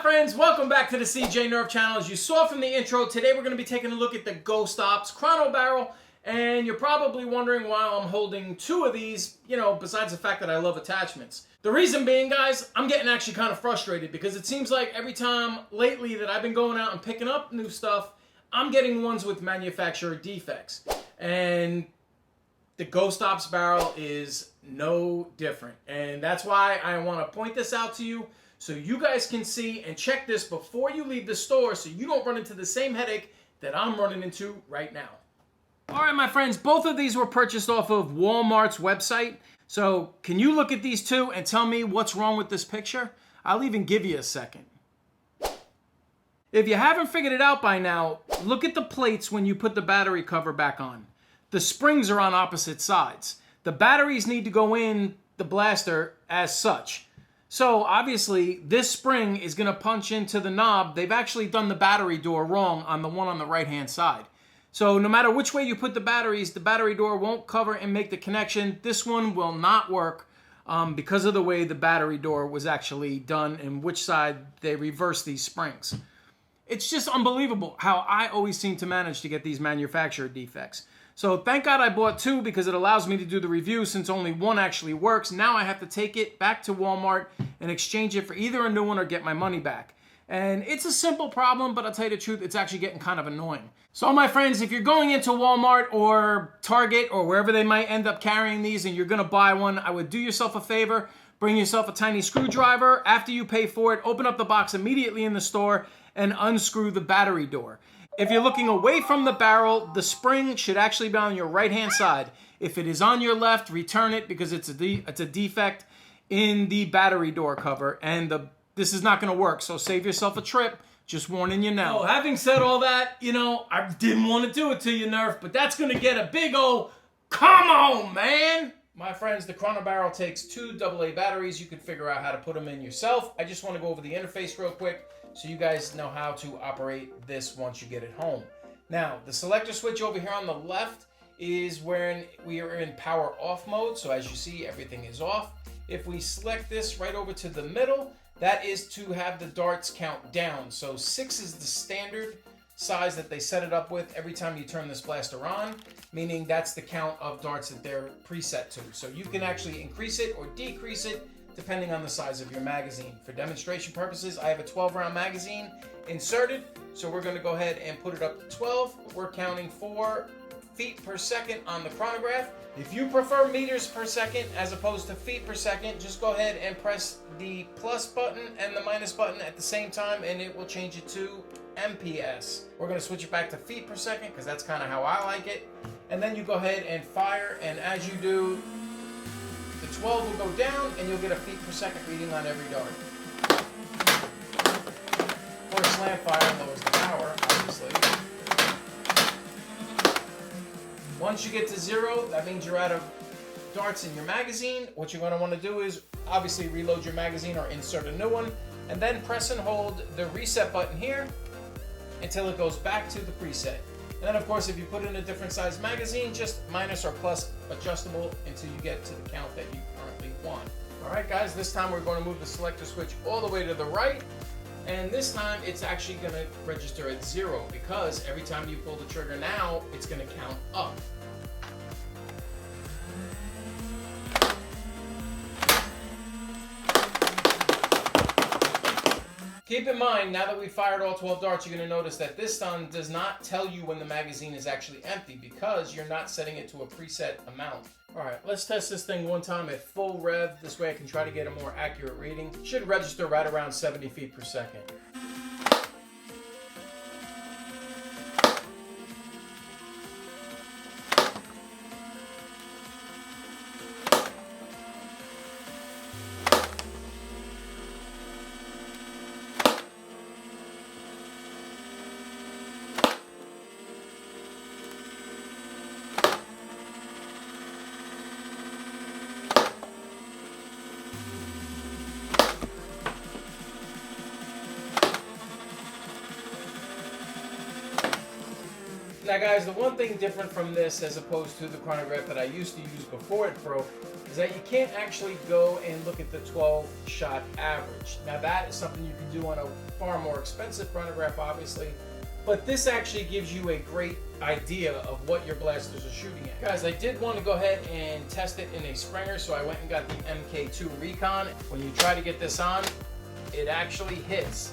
friends, welcome back to the CJ Nerf channel. As you saw from the intro, today we're going to be taking a look at the Ghost Ops Chrono Barrel. And you're probably wondering why I'm holding two of these, besides the fact that I love attachments. The reason being, guys, I'm getting actually kind of frustrated because it seems like every time lately that I've been going out and picking up new stuff, I'm getting ones with manufacturer defects. And the Ghost Ops barrel is no different. And that's why I want to point this out to you so you guys can see and check this before you leave the store so you don't run into the same headache that I'm running into right now. All right, my friends, both of these were purchased off of Walmart's website. So can you look at these two and tell me what's wrong with this picture? I'll even give you a second. If you haven't figured it out by now, look at the plates when you put the battery cover back on. The springs are on opposite sides. The batteries need to go in the blaster as such. So obviously this spring is going to punch into the knob. They've actually done the battery door wrong on the one on the right hand side. So no matter which way you put the batteries, the battery door won't cover and make the connection. This one will not work because of the way the battery door was actually done and which side they reversed these springs. It's just unbelievable how I always seem to manage to get these manufacturer defects. So thank God I bought two because it allows me to do the review since only one actually works. Now I have to take it back to Walmart and exchange it for either a new one or get my money back. And it's a simple problem, but I'll tell you the truth, it's actually getting kind of annoying. So my friends, if you're going into Walmart or Target or wherever they might end up carrying these and you're gonna buy one, I would do yourself a favor, bring yourself a tiny screwdriver. After you pay for it, open up the box immediately in the store and unscrew the battery door. If you're looking away from the barrel, the spring should actually be on your right-hand side. If it is on your left, return it because it's a defect in the battery door cover, and this is not going to work, so save yourself a trip. Just warning you now. Well, having said all that, I didn't want to do it to you, Nerf, but that's going to get a big old come on, man! My friends, the Chrono Barrel takes two AA batteries. You can figure out how to put them in yourself. I just want to go over the interface real quick so you guys know how to operate this once you get it home. Now, the selector switch over here on the left is when we are in power off mode. So as you see, everything is off. If we select this right over to the middle, that is to have the darts count down. So 6 is the standard size that they set it up with every time you turn this blaster on, meaning that's the count of darts that they're preset to. So you can actually increase it or decrease it depending on the size of your magazine. For demonstration purposes, I have a 12-round magazine inserted, so we're going to go ahead and put it up to 12. We're counting 4 feet per second on the chronograph. If you prefer meters per second as opposed to feet per second, just go ahead and press the plus button and the minus button at the same time and it will change it to MPS. We're going to switch it back to feet per second because that's kind of how I like it. And then you go ahead and fire, and as you do, the 12 will go down and you'll get a feet per second reading on every dart. For a slam fire, lowers the power, obviously. Once you get to 0, that means you're out of darts in your magazine. What you're going to want to do is obviously reload your magazine or insert a new one, and then press and hold the reset button here until it goes back to the preset. And then of course, if you put in a different size magazine, just minus or plus adjustable until you get to the count that you currently want. All right, guys, this time we're going to move the selector switch all the way to the right. And this time it's actually going to register at 0 because every time you pull the trigger now, it's going to count up. Keep in mind, now that we've fired all 12 darts, you're going to notice that this stun does not tell you when the magazine is actually empty because you're not setting it to a preset amount. Alright, let's test this thing one time at full rev. This way I can try to get a more accurate reading. It should register right around 70 feet per second. Now guys, the one thing different from this as opposed to the chronograph that I used to use before it broke is that you can't actually go and look at the 12-shot average. Now that is something you can do on a far more expensive chronograph, obviously, but this actually gives you a great idea of what your blasters are shooting at. Guys, I did want to go ahead and test it in a Springer, so I went and got the MK2 Recon. When you try to get this on, it actually hits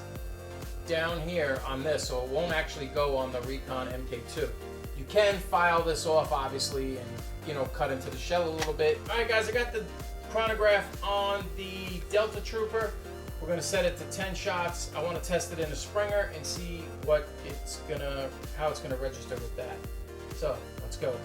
down here on this, so it won't actually go on the Recon MK2. You can file this off, obviously, and, you know, cut into the shell a little bit. All right, guys, I got the chronograph on the Delta Trooper. We're gonna set it to 10 shots. I want to test it in a Springer and see what how it's gonna register with that. So let's go.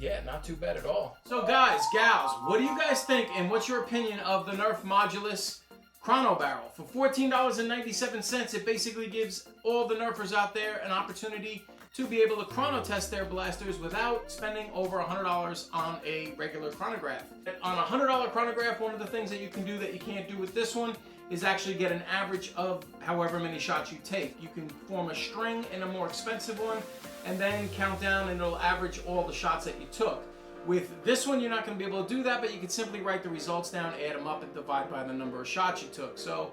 Yeah, not too bad at all. So guys, gals, what do you guys think and what's your opinion of the Nerf Modulus Chrono Barrel? For $14.97, it basically gives all the Nerfers out there an opportunity to be able to chrono test their blasters without spending over $100 on a regular chronograph. On a $100 chronograph, one of the things that you can do that you can't do with this one is actually get an average of however many shots you take. You can form a string in a more expensive one and then count down and it'll average all the shots that you took. With this one, you're not going to be able to do that, but you can simply write the results down, add them up, and divide by the number of shots you took. So,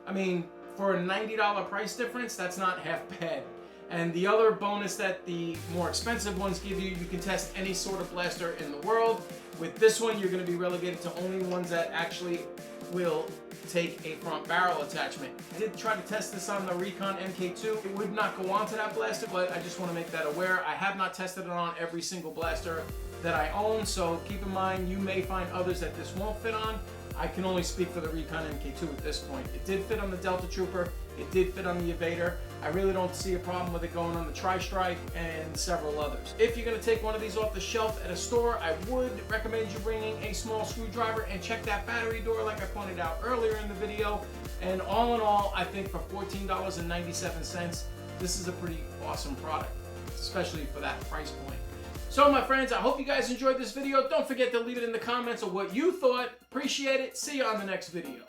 I mean, for a $90 price difference, that's not half bad. And the other bonus that the more expensive ones give you, you can test any sort of blaster in the world. With this one, you're going to be relegated to only ones that actually will take a front barrel attachment. I did try to test this on the Recon MK2. It would not go onto that blaster, but I just want to make that aware. I have not tested it on every single blaster that I own, so keep in mind you may find others that this won't fit on. I can only speak for the Recon MK2 at this point. It did fit on the Delta Trooper. It did fit on the Evader. I really don't see a problem with it going on the Tri-Strike and several others. If you're going to take one of these off the shelf at a store, I would recommend you bringing a small screwdriver and check that battery door like I pointed out earlier in the video. And all in all, I think for $14.97, this is a pretty awesome product, especially for that price point. So my friends, I hope you guys enjoyed this video. Don't forget to leave it in the comments of what you thought. Appreciate it. See you on the next video.